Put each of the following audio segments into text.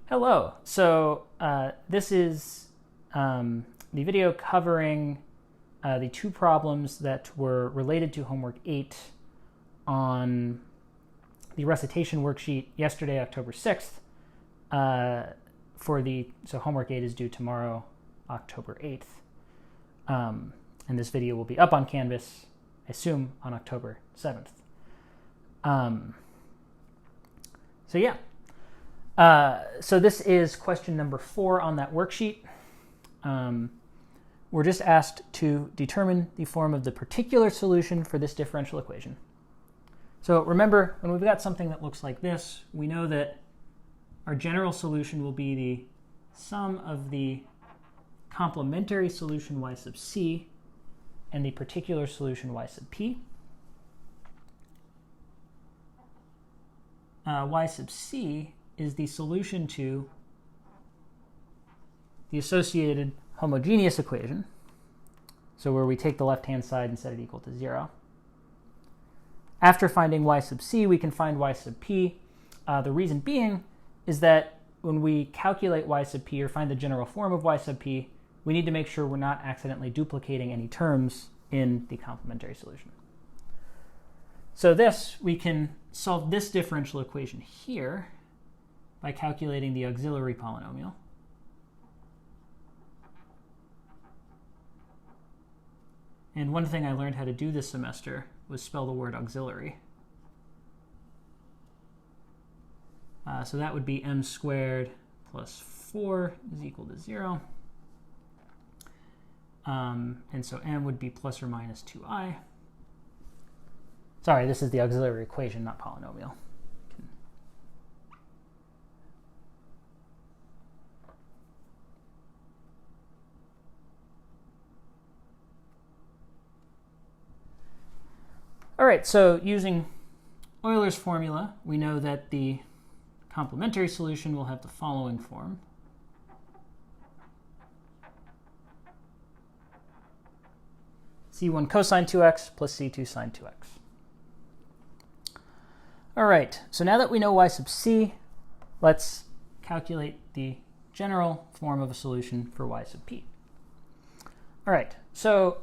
Hello. So this is the video covering the two problems that were related to homework 8 on the recitation worksheet yesterday, October 6th. So homework 8 is due tomorrow, October 8th. And this video will be up on Canvas, I assume, on October 7th. So this is question number 4 on that worksheet. We're just asked to determine the form of the particular solution for this differential equation. So remember, when we've got something that looks like this, we know that our general solution will be the sum of the complementary solution y sub c and the particular solution y sub p. Y sub c is the solution to the associated homogeneous equation, so where we take the left-hand side and set it equal to 0. After finding y sub c, we can find y sub p. The reason being is that when we calculate y sub p or find the general form of y sub p, we need to make sure we're not accidentally duplicating any terms in the complementary solution. So we can solve this differential equation here by calculating the auxiliary polynomial. And one thing I learned how to do this semester was spell the word auxiliary. So that would be m squared plus 4 is equal to 0. And so m would be plus or minus 2i. Sorry, this is the auxiliary equation, not polynomial. All right, so using Euler's formula, we know that the complementary solution will have the following form. C1 cosine 2x plus C2 sine 2x. All right, so now that we know y sub c, let's calculate the general form of a solution for y sub p. All right, so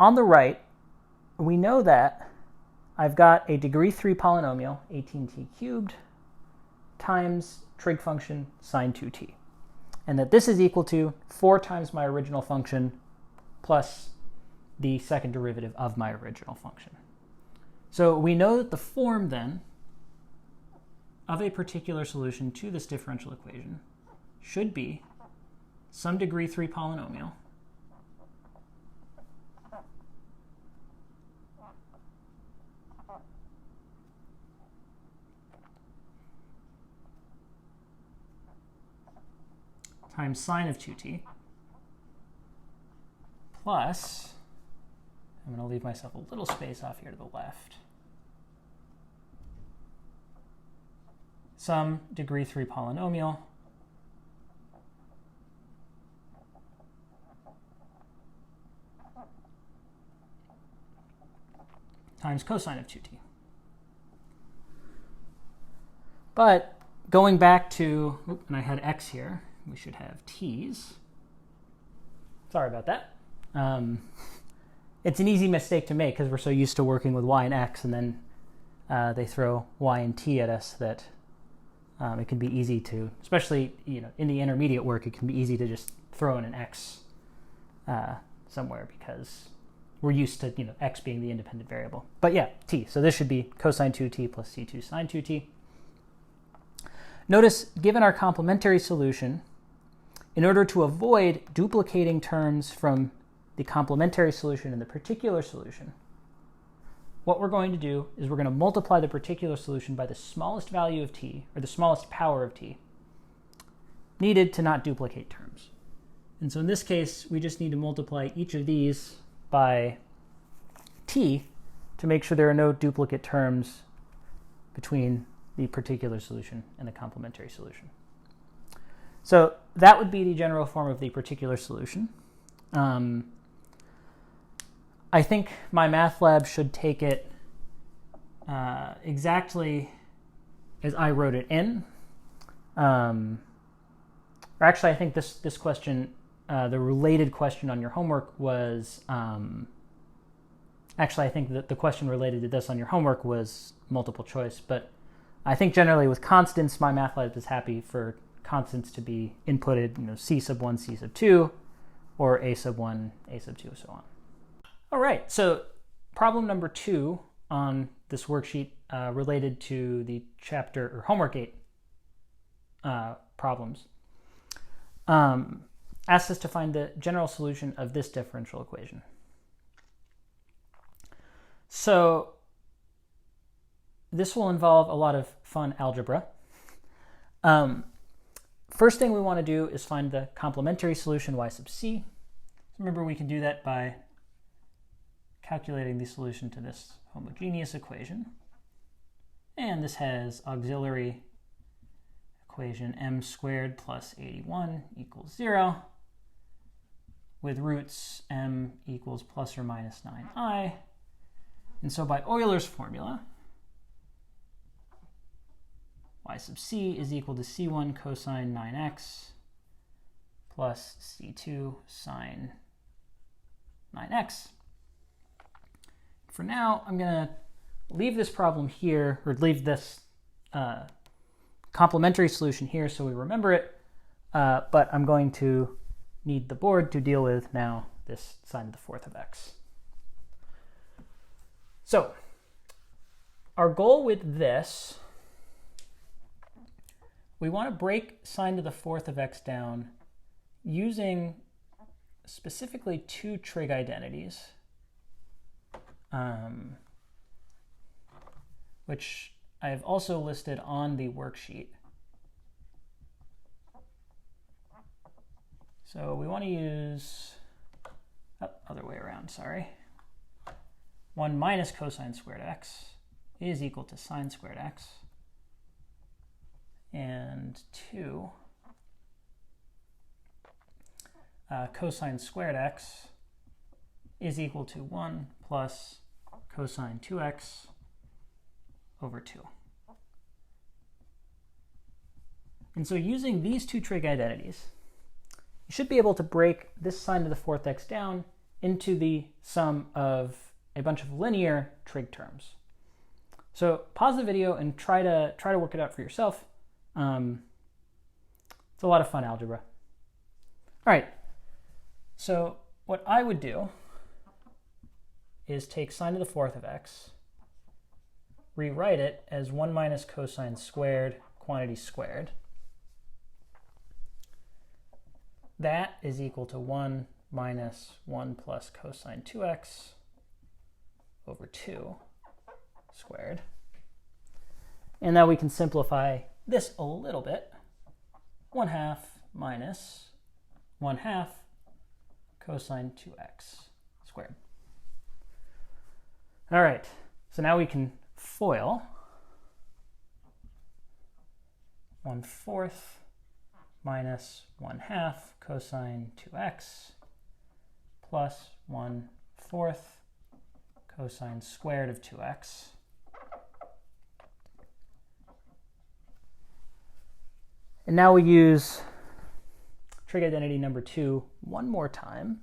on the right, we know that I've got a degree 3 polynomial, 18t cubed, times trig function sine 2t. And that this is equal to 4 times my original function plus the second derivative of my original function. So we know that the form, then, of a particular solution to this differential equation should be some degree 3 polynomial times sine of 2t plus, I'm going to leave myself a little space off here to the left, some degree 3 polynomial times cosine of 2t. But going back to, and I had x here, we should have t's. Sorry about that. It's an easy mistake to make because we're so used to working with y and x, and then they throw y and t at us that it can be easy to, especially in the intermediate work, it can be easy to just throw in an x somewhere because we're used to x being the independent variable. But yeah, t. So this should be cosine 2t plus c2 sine 2t. Notice, given our complementary solution, in order to avoid duplicating terms from the complementary solution and the particular solution, what we're going to do is we're going to multiply the particular solution by the smallest value of t, or the smallest power of t, needed to not duplicate terms. And so in this case, we just need to multiply each of these by t to make sure there are no duplicate terms between the particular solution and the complementary solution. So that would be the general form of the particular solution. I think my math lab should take it exactly as I wrote it in. Or actually, I think this question, the related question on your homework was, actually, I think that the question related to this on your homework was multiple choice, but I think generally with constants, my math lab is happy for constants to be inputted, C sub 1, C sub 2, or A sub 1, A sub 2, so on. All right, so problem number 2 on this worksheet related to the chapter or homework 8 problems asks us to find the general solution of this differential equation. So this will involve a lot of fun algebra. First thing we want to do is find the complementary solution y sub c. Remember, we can do that by calculating the solution to this homogeneous equation. And this has auxiliary equation m squared plus 81 equals 0, with roots m equals plus or minus 9i. And so by Euler's formula, y sub c is equal to c1 cosine 9x plus c2 sine 9x. For now, I'm going to leave this problem here, or leave this complementary solution here so we remember it, but I'm going to need the board to deal with now this sine to the fourth of x. So our goal with this, we want to break sine to the fourth of x down using specifically two trig identities, which I have also listed on the worksheet. So we want to use, other way around, sorry. 1 minus cosine squared x is equal to sine squared x. And 2 cosine squared x is equal to 1 plus cosine 2x over 2. And so using these two trig identities, you should be able to break this sine to the fourth x down into the sum of a bunch of linear trig terms. So pause the video and try to work it out for yourself. It's a lot of fun algebra. All right, so what I would do is take sine to the fourth of x, rewrite it as 1 minus cosine squared quantity squared. That is equal to 1 minus 1 plus cosine 2x over 2 squared. And now we can simplify this a little bit. 1/2 minus 1/2 cosine 2x squared. All right, so now we can FOIL 1/4 minus 1/2 cosine 2x plus 1/4 cosine squared of 2x. And now we use trig identity number 2 one more time.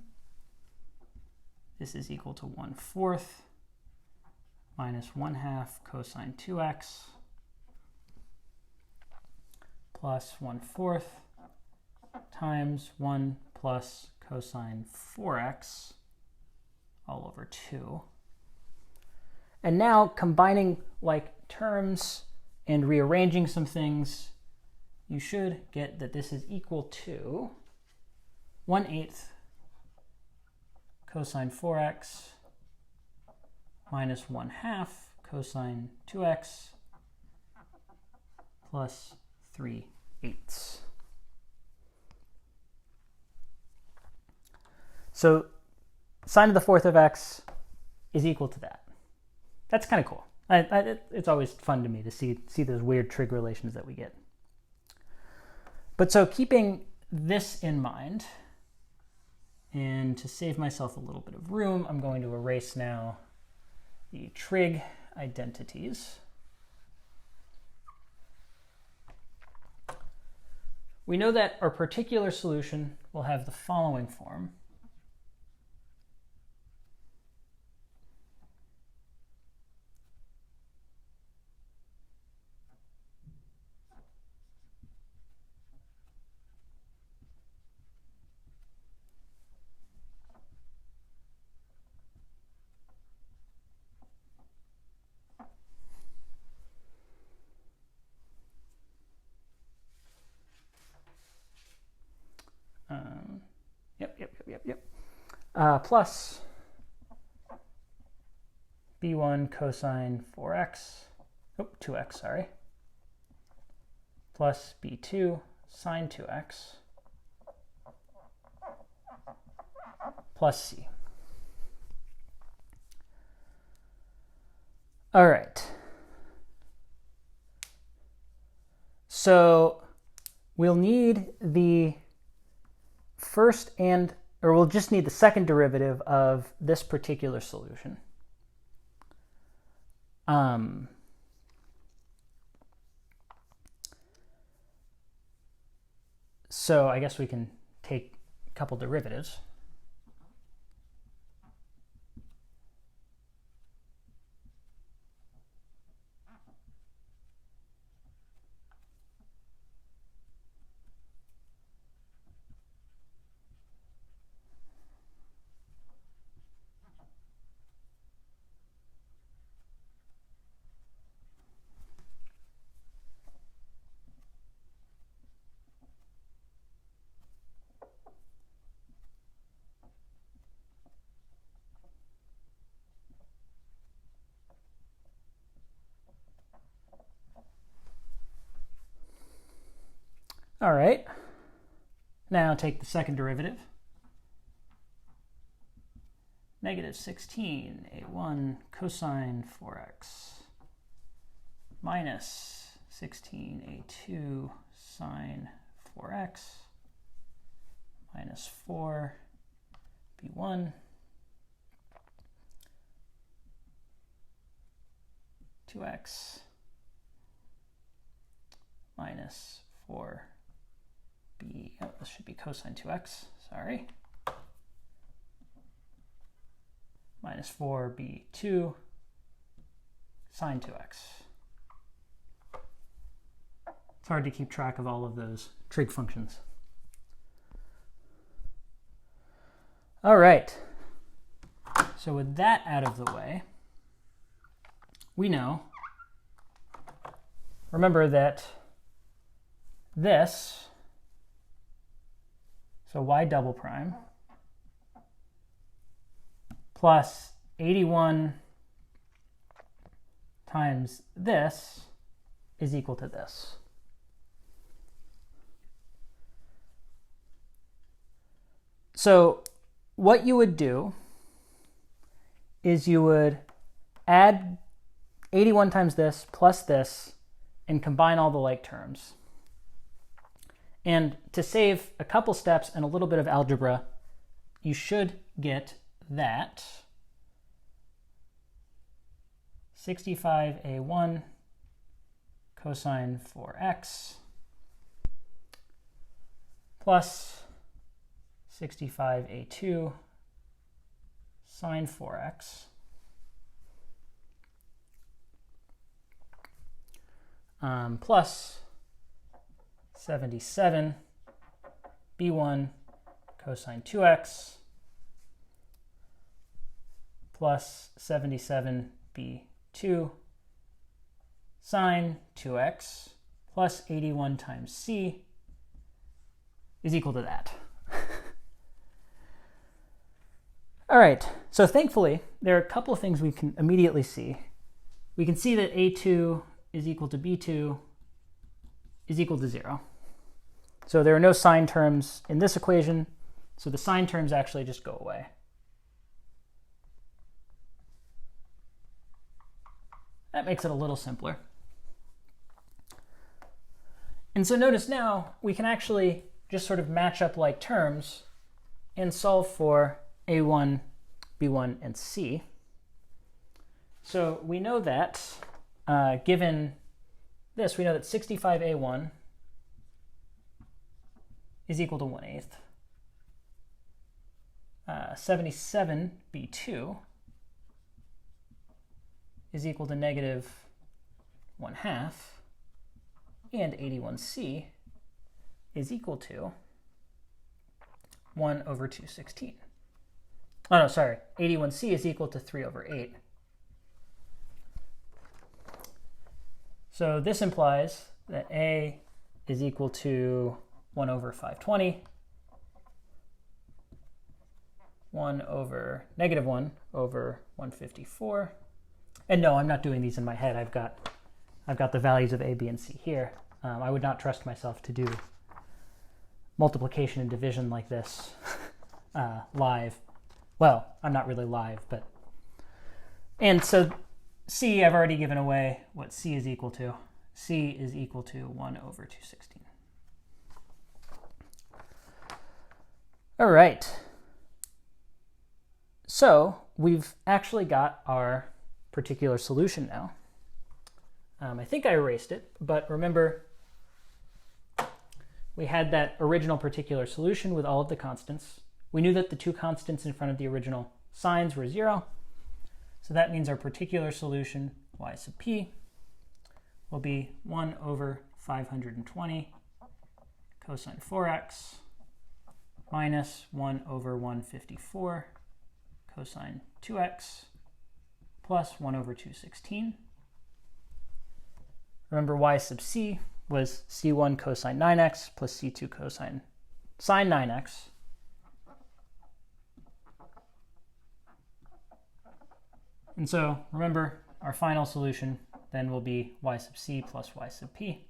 This is equal to 1/4 minus 1/2 cosine 2x plus 1/4 times 1 plus cosine 4x all over 2. And now combining like terms and rearranging some things, you should get that this is equal to 1/8 cosine 4x minus 1/2 cosine 2x plus 3/8. So sine to the fourth of x is equal to that. That's kind of cool. It's always fun to me to see those weird trig relations that we get. But so keeping this in mind, and to save myself a little bit of room, I'm going to erase now the trig identities. we know that our particular solution will have the following form. Plus b1 cosine 4x, 2x, sorry, plus b2 sine 2x, plus c. All right. So we'll need the first or we'll just need the second derivative of this particular solution. So I guess we can take a couple derivatives. All right, now take the second derivative. Negative 16 a1 cosine 4x minus 16 a2 sine 4x minus 4 b1 2x minus 4 this should be cosine 2x, sorry, minus 4b2 sine 2x. It's hard to keep track of all of those trig functions. All right, so with that out of the way, we know, remember that this, so y double prime plus 81 times this is equal to this. So what you would do is you would add 81 times this plus this and combine all the like terms. And to save a couple steps and a little bit of algebra, you should get that 65a1 cosine 4x plus 65a2 sine 4x plus 77 b1 cosine 2x plus 77 b2 sine 2x plus 81 times c is equal to that. All right, so thankfully, there are a couple of things we can immediately see. We can see that a2 is equal to b2 is equal to 0. So there are no sine terms in this equation, so the sine terms actually just go away. That makes it a little simpler. And so notice now we can actually just sort of match up like terms and solve for a1, b1, and c. So we know that given this, we know that 65a1 is equal to 1/8. 77b2 is equal to negative 1/2, and 81c is equal to 1/216. Oh no, sorry, 81c is equal to 3/8. So this implies that A is equal to 1/520, 1/(-1/154. And no, I'm not doing these in my head. I've got the values of A, B, and C here. I would not trust myself to do multiplication and division like this live. Well, I'm not really live, but... And so C, I've already given away what C is equal to. C is equal to 1/216. All right. So we've actually got our particular solution now. I think I erased it, but remember we had that original particular solution with all of the constants. We knew that the two constants in front of the original signs were 0. So that means our particular solution, y sub p, will be 1/520 cosine 4x minus 1/154 cosine 2x plus 1/216. Remember y sub c was c1 cosine 9x plus c2 cosine sine 9x. And so remember, our final solution then will be y sub c plus y sub p.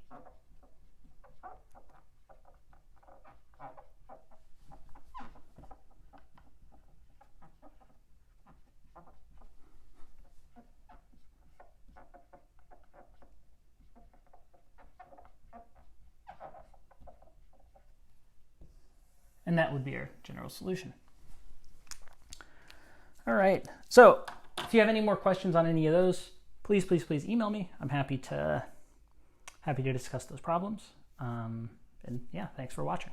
And that would be our general solution. All right. So if you have any more questions on any of those, please email me. I'm happy to discuss those problems. And yeah, thanks for watching.